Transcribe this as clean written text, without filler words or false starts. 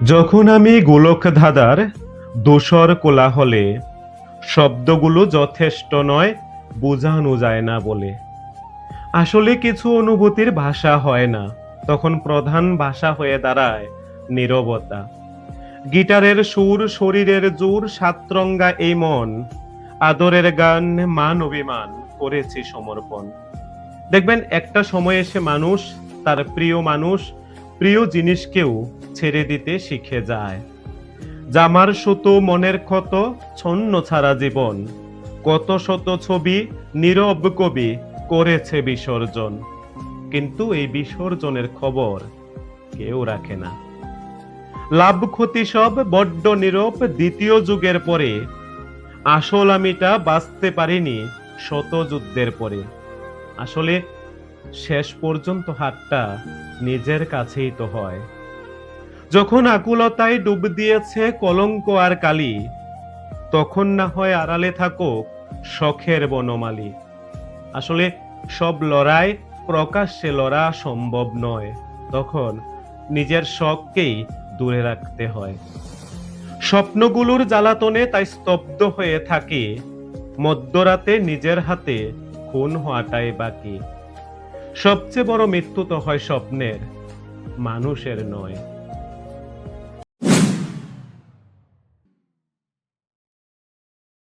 যখন আমি গোলক ধাঁধার দোসর কোলাহলে শব্দগুলো যথেষ্ট নয়, বোঝানো যায় না বলে। আসলে কিছু অনুভূতির ভাষা হয় না, তখন প্রধান ভাষা হয়ে দাঁড়ায় নীরবতা। গিটারের সুর, শরীরের জোর, সাতরঙ্গা এই মন, আদরের গান, মান অভিমান করেছি সমর্পণ। দেখবেন একটা সময় এসে মানুষ তার প্রিয় মানুষ, প্রিয় জিনিসকেও ছেড়ে দিতে শিখে যায়। জামার সুতো, মনের ক্ষত, ছন্ন ছাড়া জীবন, কত শত ছবি নীরব কবি করেছে বিসর্জন। কিন্তু এই বিসর্জনের খবর কেউ রাখে না। লাভ ক্ষতি সব বড্ড নীরব। দ্বিতীয় যুগের পরে আসল আমিটা বাঁচতে পারিনি শত যুদ্ধের পরে। আসলে শেষ পর্যন্ত হাতটা নিজের কাছেই তো হয়। যখন আকুলতায় ডুব দিয়েছে কলঙ্ক আর কালি, তখন না হয় আড়ালে থাকুক শখের বনমালী। আসলে সব লড়াই প্রকাশ্যে লড়া সম্ভব নয়, তখন নিজের শখকেই দূরে রাখতে হয়। স্বপ্নগুলোর জ্বালাতনে তাই স্তব্ধ হয়ে থাকে, মধ্যরাতে নিজের হাতে খুন হওয়াটাই বাকি। সবচেয়ে বড় মৃত্যু তো হয় স্বপ্নের, মানুষের নয়।